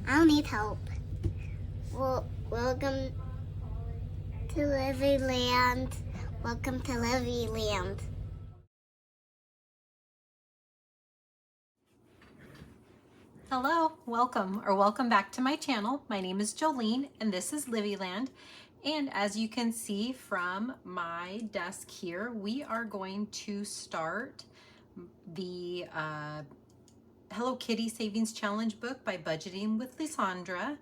I'll need help. Well, welcome to LivvyLand. Welcome to LivvyLand. Hello, welcome back to my channel. My name is Jolene and this is LivvyLand. And as you can see from my desk here, we are going to start the Hello Kitty Savings Challenge book by Budgeting with Lysandra.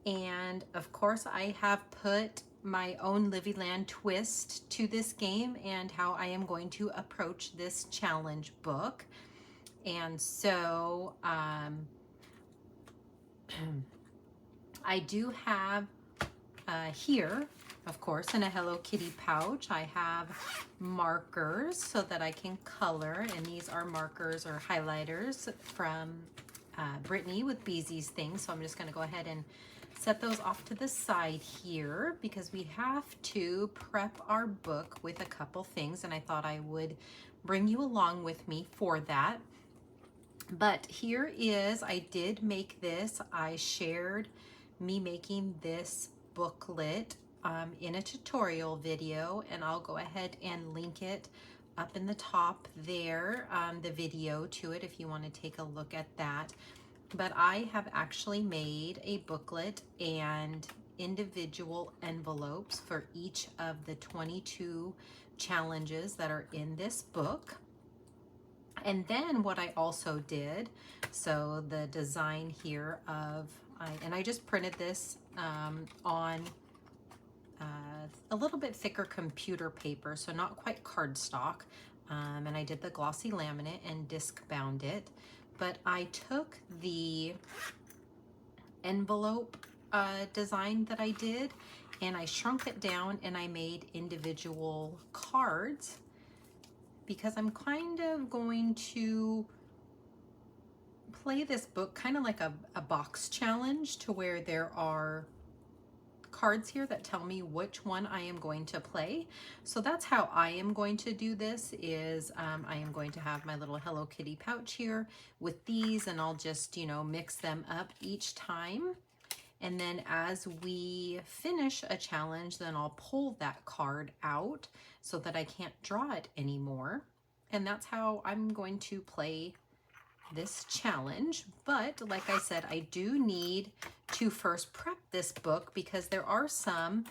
And of course I have put my own LivvyLand twist to this game and how I am going to approach this challenge book. And so I do have here, of course, in a Hello Kitty pouch, I have markers so that I can color, and these are markers or highlighters from Brittany with Beezy's Things. So I'm just going to go ahead and set those off to the side here because we have to prep our book with a couple things, and I thought I would bring you along with me for that. But here is, I did make this. I shared me making this booklet in a tutorial video, and I'll go ahead and link it up in the top there, the video to it if you want to take a look at that. But I have actually made a booklet and individual envelopes for each of the 22 challenges that are in this book. And then what I also did, so the design here of, and I just printed this on a little bit thicker computer paper, so not quite cardstock, and I did the glossy laminate and disc bound it, but I took the envelope design that I did and I shrunk it down and I made individual cards, because I'm kind of going to play this book kind of like a box challenge, to where there are cards here that tell me which one I am going to play. So that's how I am going to do this, is I am going to have my little Hello Kitty pouch here with these, and I'll just, you know, mix them up each time. And then as we finish a challenge, then I'll pull that card out so that I can't draw it anymore. And that's how I'm going to play this challenge. But like I said, I do need to first prep this book, because there are some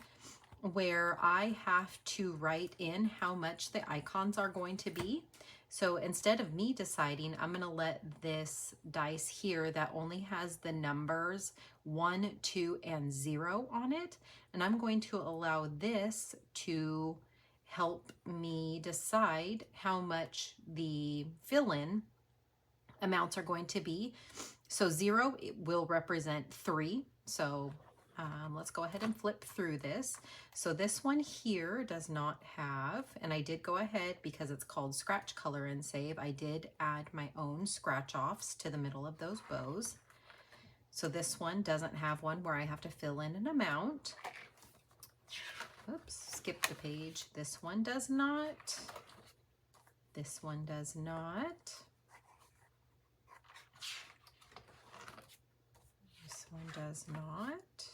where I have to write in how much the icons are going to be. So instead of me deciding, I'm going to let this dice here that only has the numbers 1, 2, and 0 on it, and I'm going to allow this to help me decide how much the fill-in amounts are going to be. So 0, it will represent 3. So let's go ahead and flip through this. So this one here does not have, and I did go ahead, because it's called Scratch Color and Save, I did add my own scratch offs to the middle of those bows. So this one doesn't have one where I have to fill in an amount. Oops, skipped a page. This one does not. This one does not. This one does not.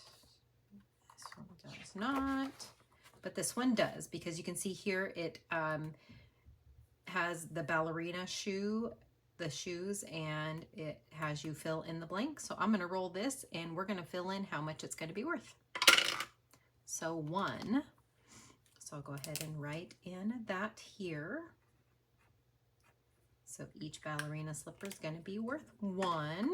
This one does not. But this one does, because you can see here it has the ballerina shoe, the shoes, and it has you fill in the blank. So I'm going to roll this and we're going to fill in how much it's going to be worth. So 1. So I'll go ahead and write in that here. So each ballerina slipper is going to be worth 1.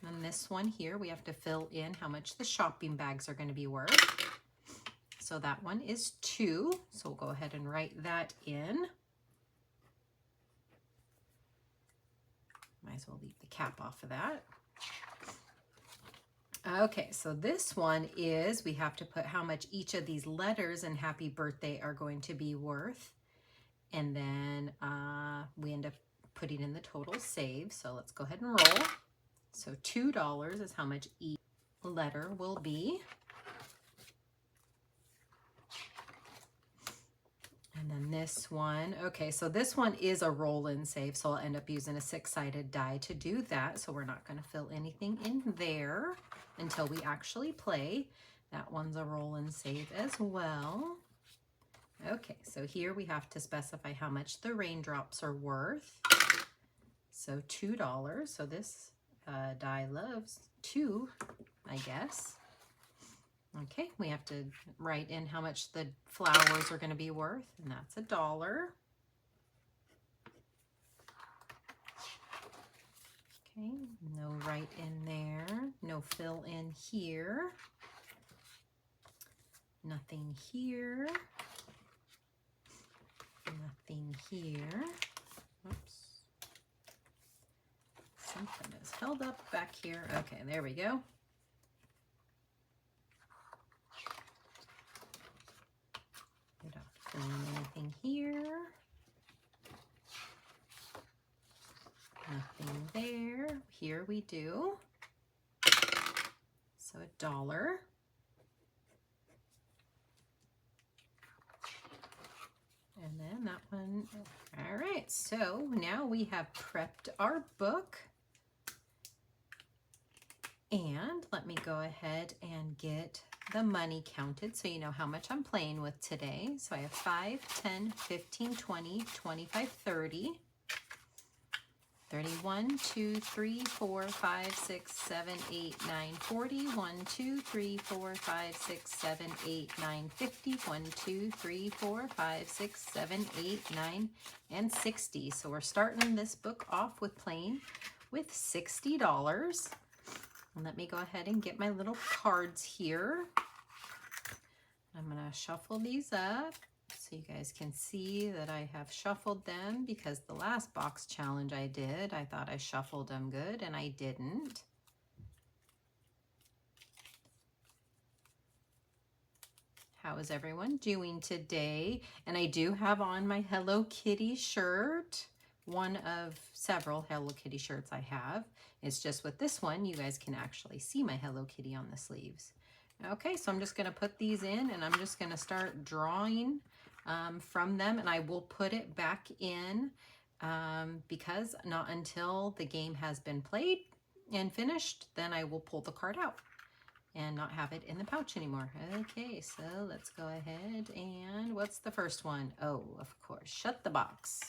And this one here, we have to fill in how much the shopping bags are going to be worth. So that one is 2. So we'll go ahead and write that in. Might as well leave the cap off of that. Okay, so this one is, we have to put how much each of these letters in Happy Birthday are going to be worth. And then we end up putting in the total save. So let's go ahead and roll. So $2 is how much each letter will be. And then And this one, okay, so this one is a roll and save, so I'll end up using a 6-sided die to do that. So we're not going to fill anything in there until we actually play. That one's a roll and save as well. Okay, so here we have to specify how much the raindrops are worth. So $2. So this die loves 2, I guess. Okay, we have to write in how much the flowers are going to be worth, and that's $1. Okay, no write in there, no fill in here, nothing here, nothing here. Oops. Something is held up back here. Okay, there we go. We don't fill in anything here. Nothing there. Here we do. So $1. And then that one. All right, so now we have prepped our book. And let me go ahead and get the money counted so you know how much I'm playing with today. So I have 5, 10, 15, 20, 25, 30. 31, 2, 3, 4, 5, 6, 7, 8, 9, 40. 1, 2, 3, 4, 5, 6, 7, 8, 9, 50. 1, 2, 3, 4, 5, 6, 7, 8, 9, and 60. So we're starting this book off with playing with $60. And let me go ahead and get my little cards here. I'm going to shuffle these up so you guys can see that I have shuffled them, because the last box challenge I did, I thought I shuffled them good and I didn't. How is everyone doing today? And I do have on my Hello Kitty shirt. One of several Hello Kitty shirts I have. It's just with this one, you guys can actually see my Hello Kitty on the sleeves. Okay, so I'm just going to put these in, and I'm just going to start drawing from them, and I will put it back in because not until the game has been played and finished, then I will pull the card out and not have it in the pouch anymore. Okay, so let's go ahead, and what's the first one? Oh, of course, shut the box.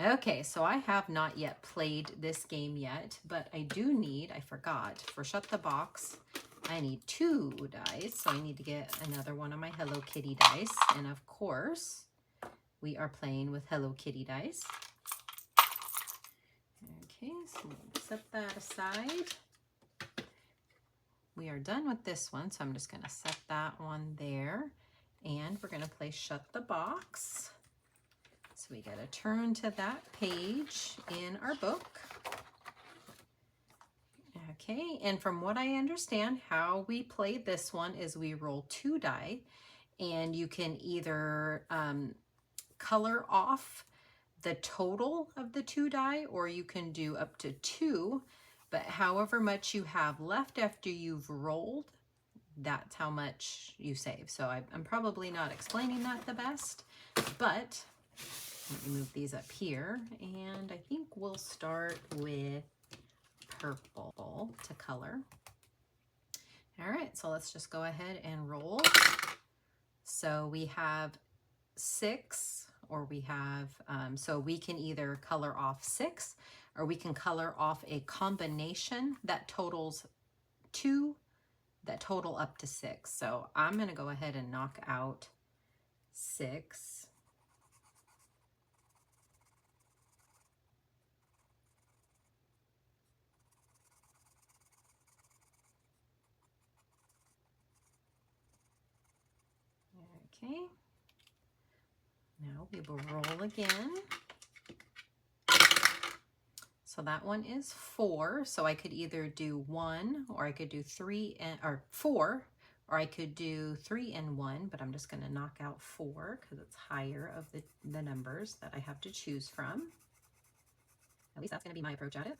Okay, so I have not yet played this game yet, but I do need, I forgot, for Shut the Box, I need 2 dice, so I need to get another one of my Hello Kitty dice, and of course, we are playing with Hello Kitty dice. Okay, so we'll set that aside. We are done with this one, so I'm just going to set that one there, and we're going to play Shut the Box. So we got to turn to that page in our book. Okay, and from what I understand, how we play this one is we roll 2 die, and you can either color off the total of the 2 die, or you can do up to 2, but however much you have left after you've rolled, that's how much you save. So I'm probably not explaining that the best, but let me move these up here, and I think we'll start with purple to color. All right, so let's just go ahead and roll. So we have 6, or we have, so we can either color off 6, or we can color off a combination that totals 2, that total up to 6. So I'm gonna go ahead and knock out 6. Okay, now we will roll again. So that one is 4. So I could either do 1, or I could do 3 or 4, or I could do 3 and 1, but I'm just going to knock out 4 because it's higher of the numbers that I have to choose from. At least that's going to be my approach at it.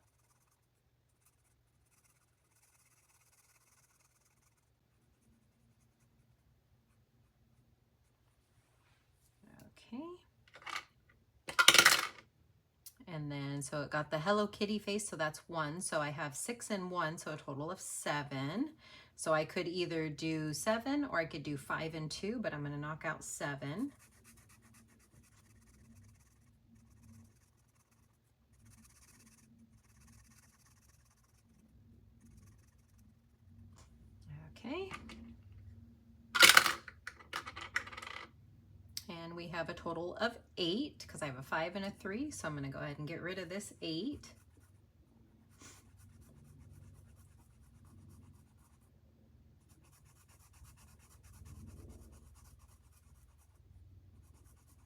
Okay. And then, so it got the Hello Kitty face, so that's 1. So I have 6 and 1, so a total of 7. So I could either do 7 or I could do 5 and 2, but I'm going to knock out 7. Okay. And we have a total of 8 because I have a 5 and a 3. So I'm going to go ahead and get rid of this 8.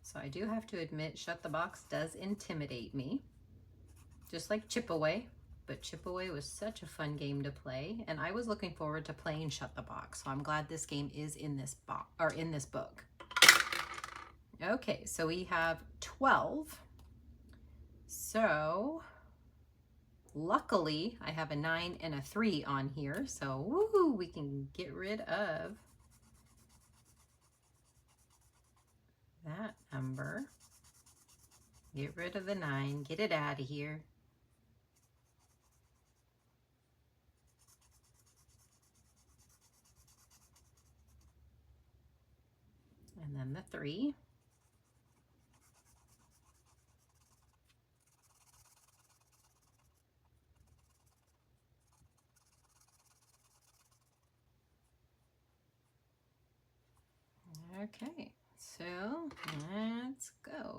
So I do have to admit, Shut the Box does intimidate me, just like Chip Away. But Chip Away was such a fun game to play, and I was looking forward to playing Shut the Box. So I'm glad this game is in this box or in this book. Okay, so we have 12. So luckily I have a 9 and a 3 on here. So woohoo, we can get rid of that number. Get rid of the 9, get it out of here. And then the 3. Okay, so let's go.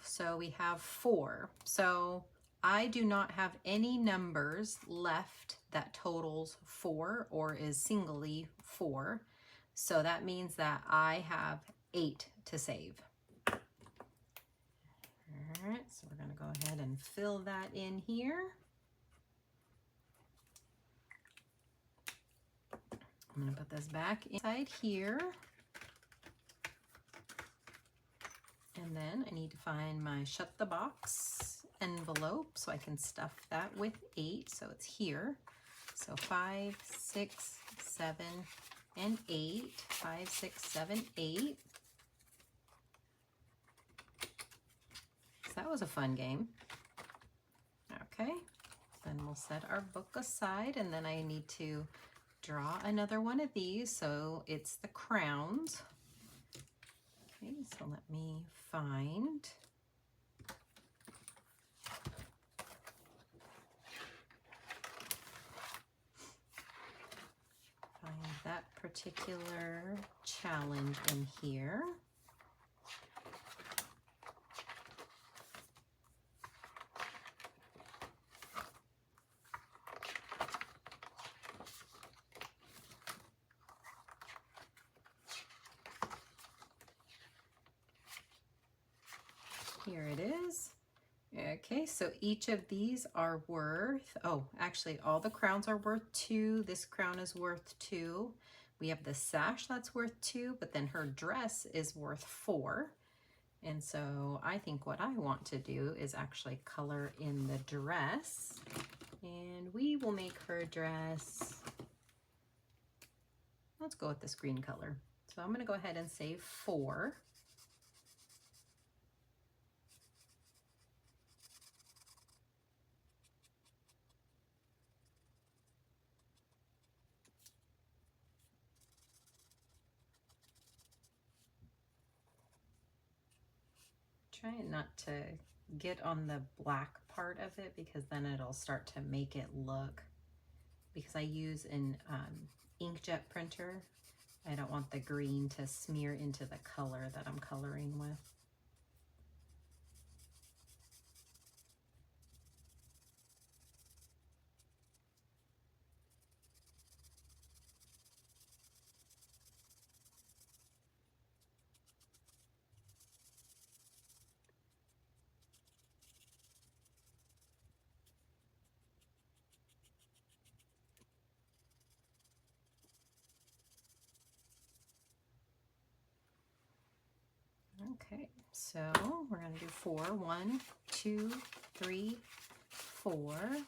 So we have 4. So I do not have any numbers left that totals 4 or is singly 4. So that means that I have 8 to save. All right, so we're going to go ahead and fill that in here. I'm going to put this back inside here. And then I need to find my Shut the Box envelope so I can stuff that with 8. So it's here. So 5, 6, 7, and 8. 5, 6, 7, 8. So that was a fun game. Okay, then we'll set our book aside, and then I need to draw another one of these. So it's the crowns. Okay, so let me find that particular challenge in here. Here it is. Okay, so each of these are worth, oh, actually all the crowns are worth 2. This crown is worth 2. We have the sash that's worth 2, but then her dress is worth 4. And so I think what I want to do is actually color in the dress, and we will make her dress, let's go with this green color. So I'm going to go ahead and save 4. Trying not to get on the black part of it because then it'll start to make it look, because I use an inkjet printer, I don't want the green to smear into the color that I'm coloring with. Okay, so we're going to do 4. 1, 2, 3, 4.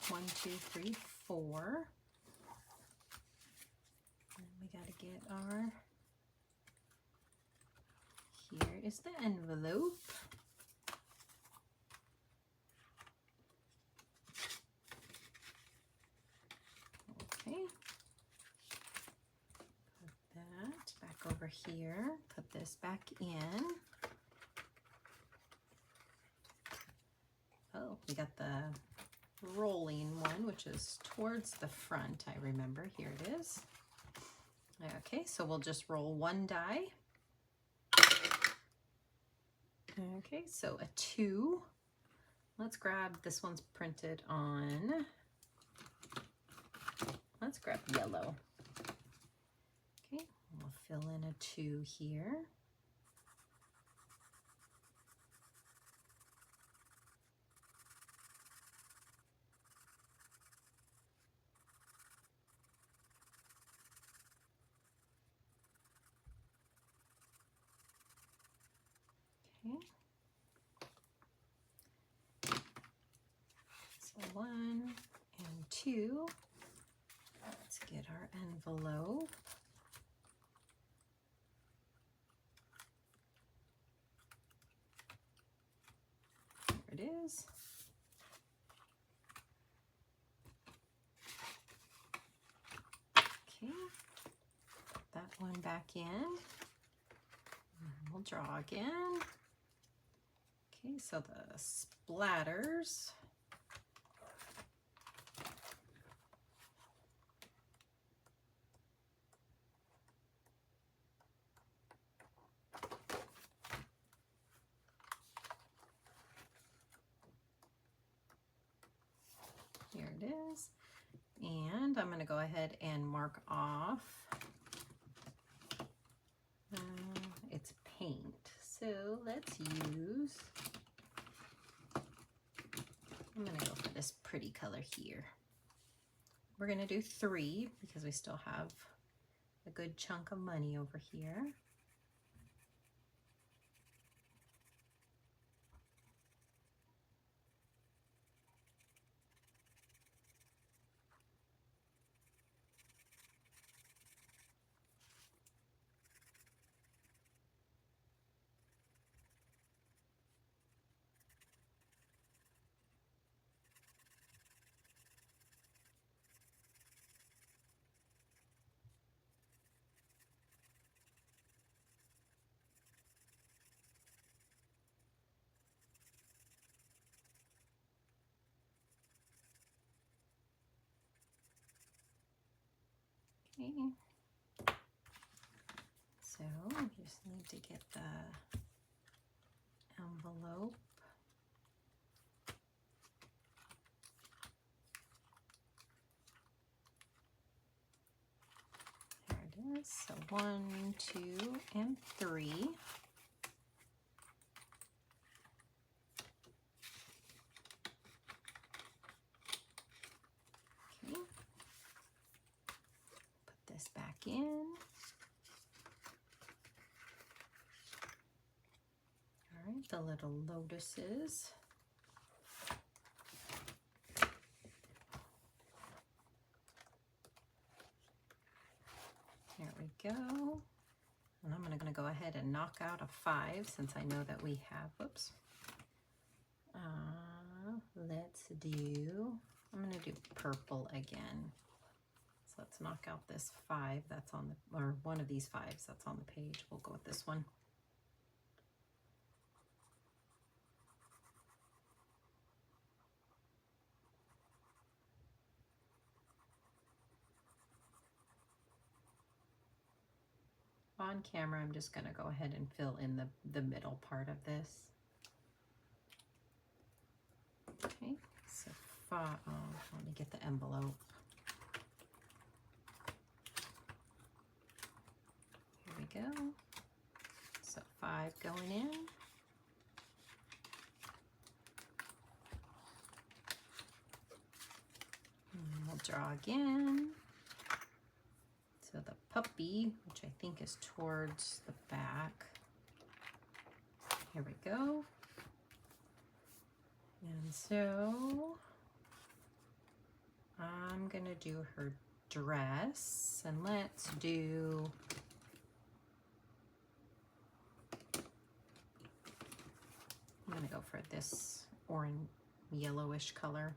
1, 2, 3, 4. And we got to get our Here is the envelope. Okay. Put that back over here. Put this back in. Oh, we got the rolling one, which is towards the front. I remember. Here it is. Okay, so we'll just roll one die. Okay, so a 2. Let's grab, this one's printed on, let's grab yellow. Okay, we'll fill in a 2 here. Okay. So 1 and 2. Let's get our envelope. There it is. Okay, put that one back in. And we'll draw again. Okay, so the splatters. Here it is. And I'm going to go ahead and mark off. It's paint. So let's use, I'm going to go for this pretty color here. We're going to do 3 because we still have a good chunk of money over here. Okay. So we just need to get the envelope. There it is. So 1, 2, and 3. Okay. Put this back in. All right, the little lotuses. There we go. And I'm going to go ahead and knock out a 5 since I know that we have, whoops. Let's do, I'm going to do purple again. So let's knock out this 5 that's on the, or one of these 5s that's on the page. We'll go with this one. On camera, I'm just going to go ahead and fill in the middle part of this. Okay, so let me get the envelope. Here we go. So 5 going in. And we'll draw again. So the puppy, which I think is towards the back. Here we go. And so I'm gonna do her dress, and let's do gonna go for this orange yellowish color.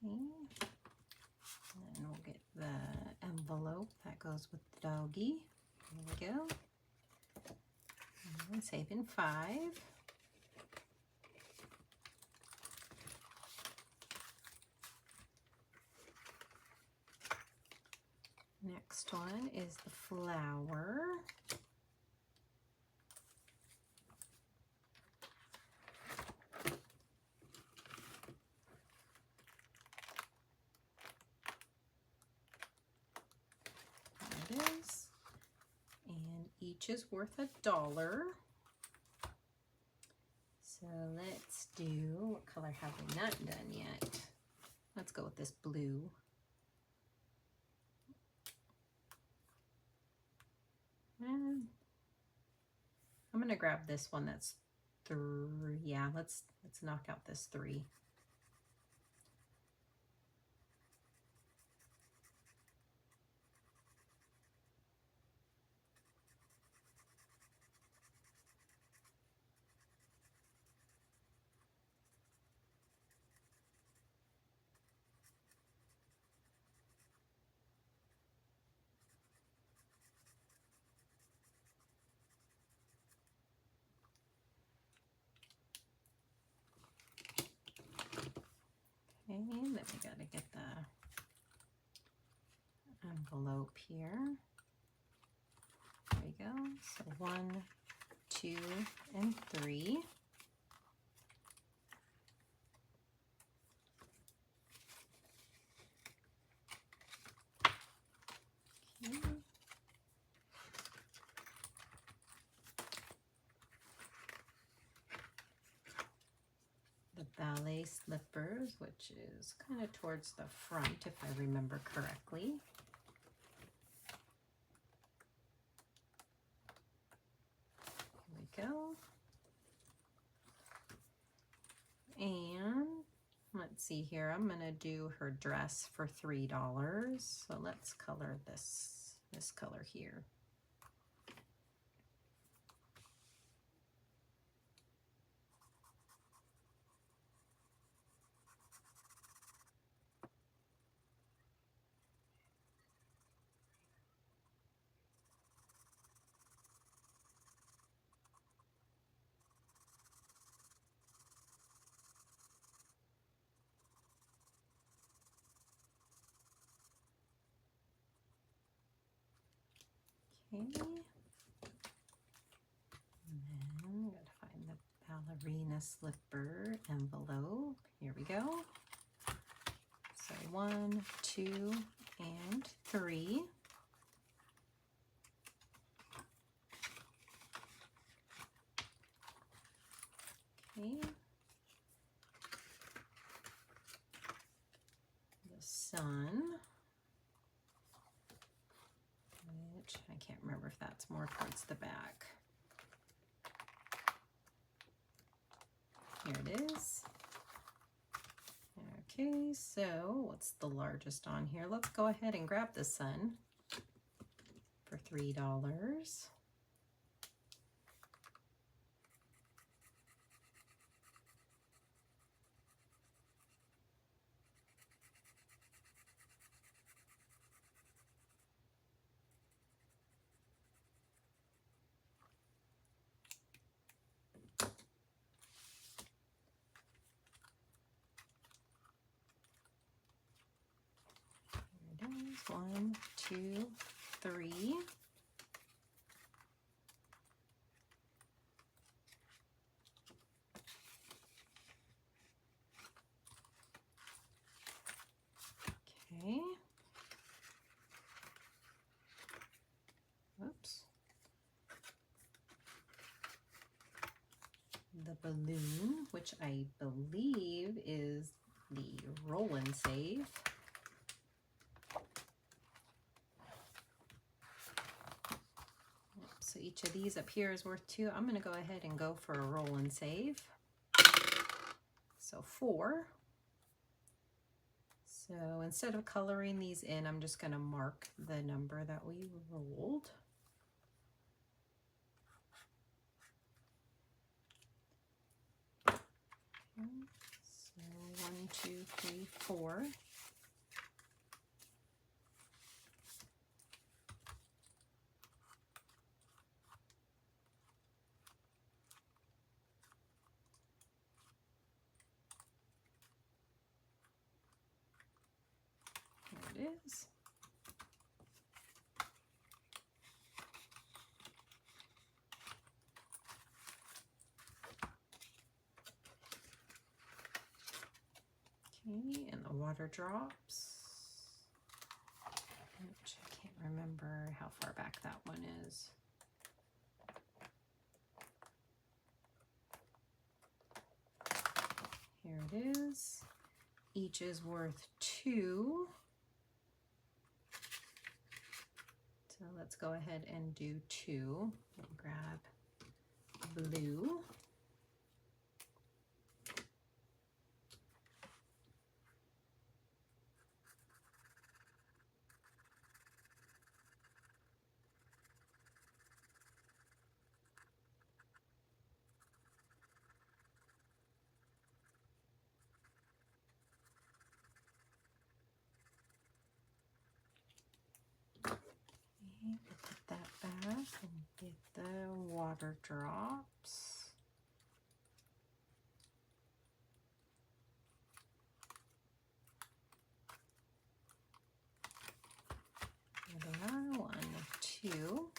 Okay, and then we'll get the envelope that goes with the doggy. There we go. And saving 5. Next one is the flower. There it is. And each is worth $1. So let's do, what color have we not done yet? Let's go with this blue. And I'm gonna grab this one that's 3. Yeah, let's knock out this 3. Okay, then we gotta get the envelope here. There we go. So 1, 2, and 3. Okay. The ballet slippers, which is kind of towards the front if I remember correctly. Here we go. And let's see here, I'm gonna do her dress for $3. So let's color this color here. Okay, and then I'm going to find the ballerina slipper envelope. Here we go. So 1, 2, and 3. Okay. The sun, which I can't remember if that's more towards the back. Here it is. Okay, so what's the largest on here? Let's go ahead and grab the sun for $3. 1, 2, 3. Okay. Oops. The balloon, which I believe is the roll and save. So each of these up here is worth 2. I'm going to go ahead and go for a roll and save. So 4. So instead of coloring these in, I'm just going to mark the number that we rolled. Okay. So 1, 2, 3, 4. There it is. Okay, and the water drops, which I can't remember how far back that one is. Here it is. Each is worth 2. So let's go ahead and do 2. We'll grab blue. Put that back and get the water drops. There they are, 1, 2.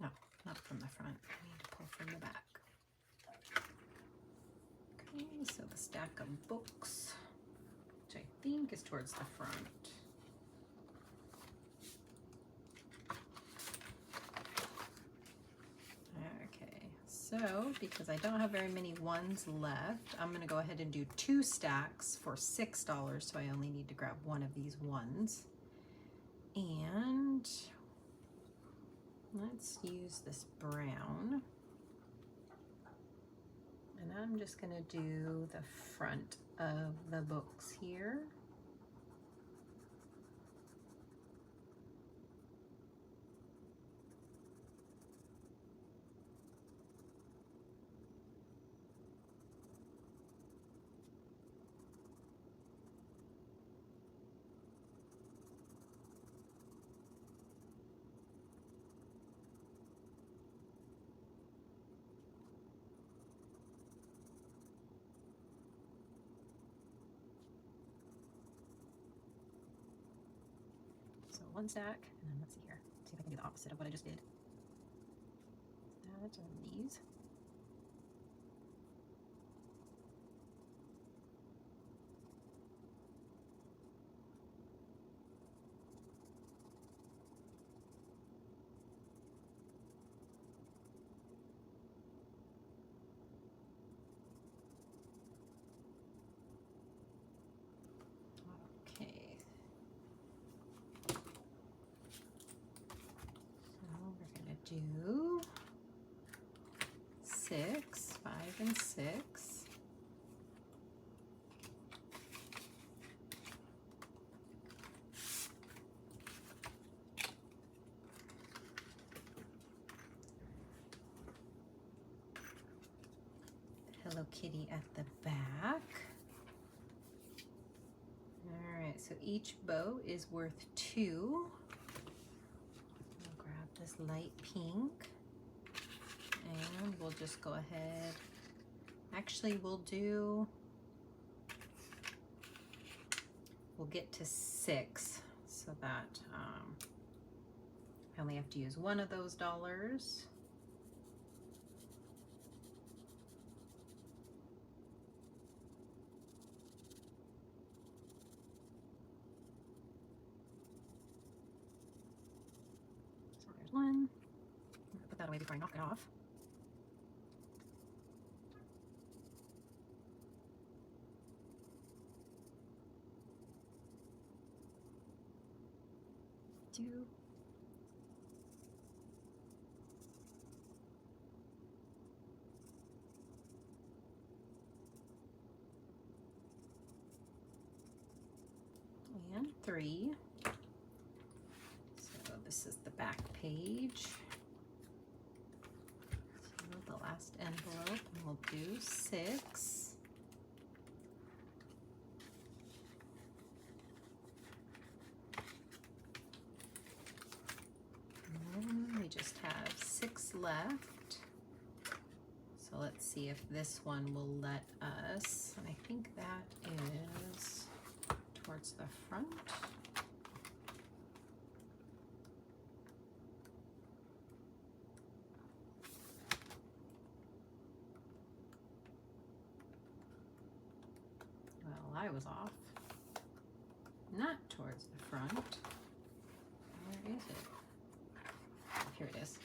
No, not from the front. I need to pull from the back. Okay, so the stack of books, which I think is towards the front. Okay, so because I don't have very many ones left, I'm going to go ahead and do 2 stacks for $6, so I only need to grab one of these ones. And let's use this brown. And I'm just going to do the front of the books here. So 1 stack, and then let's see here. See if I can do the opposite of what I just did. That on these. Okay. Do 6, 5, and 6. Hello Kitty at the back. All right, so each bow is worth 2. This light pink. we'll just go ahead. Actually, we'll get to 6 so that I only have to use one of those dollars. So there's one. I'm gonna put that away before I knock it off. Two. And 3. So this is the back page. So the last envelope, and we'll do 6. We just have 6 left. So let's see if this one will let us. And I think that is towards the front. Well, I was off. Not towards the front. Where is it? Here it is.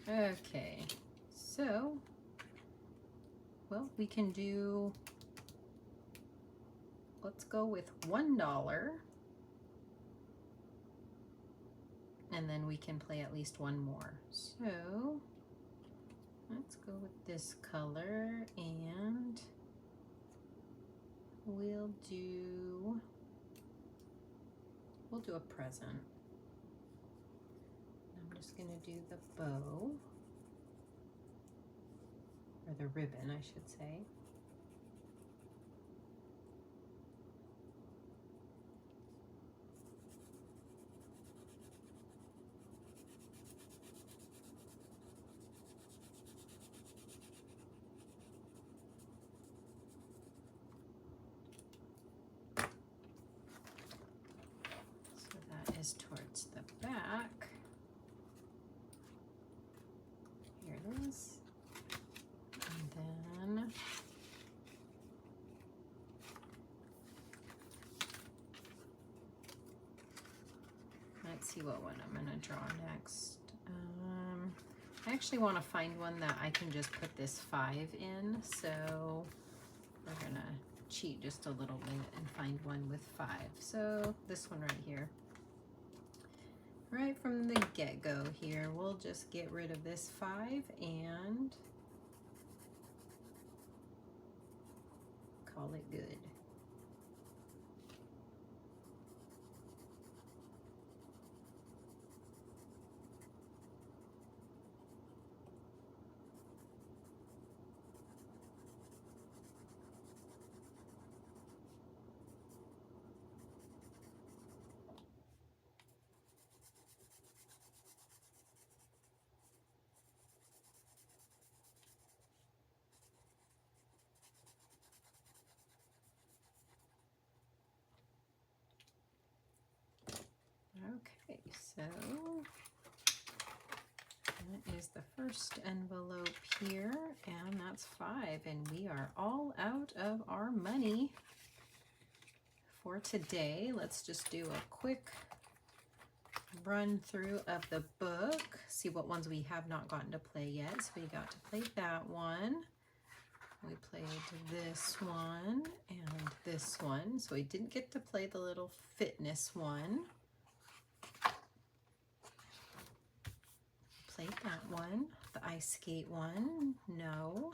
Okay, so, well, we can do, let's go with $1, and then we can play at least one more. So, let's go with this color, and we'll do a present. I'm just gonna do the bow, or the ribbon, I should say. So that is towards the back. Here it is. And then let's see what one I'm gonna draw next. I actually want to find one that I can just put this 5 in, so we're gonna cheat just a little bit and find one with 5. So this one right here. Right from the get-go here, we'll just get rid of this 5 and call it good. Okay, so that is the first envelope here, and that's 5, and we are all out of our money for today. Let's just do a quick run through of the book, see what ones we have not gotten to play yet. So we got to play that one. We played this one and this one. So we didn't get to play the little fitness one. Played that one. The ice skate one, no.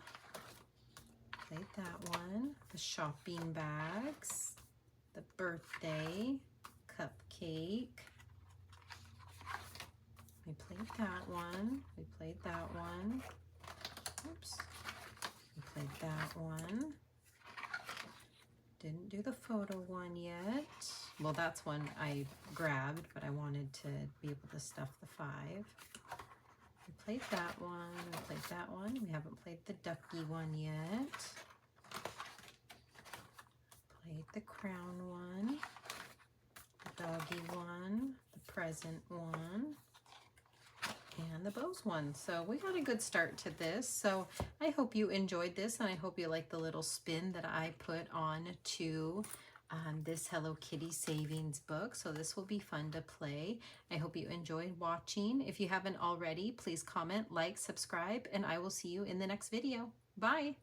Played that one. The shopping bags, the birthday, cupcake. We played that one. We played that one. Oops. We played that one. Didn't do the photo one yet. Well, that's one I grabbed, but I wanted to be able to stuff the 5. We played that one. We played played that one. We haven't played the ducky one yet. Played the crown one, the doggy one, the present one, and the bows one. So we got a good start to this. So I hope you enjoyed this, and I hope you like the little spin that I put on to this Hello Kitty savings book. So this will be fun to play. I hope you enjoyed watching. If you haven't already, please comment, like, subscribe, and I will see you in the next video. Bye.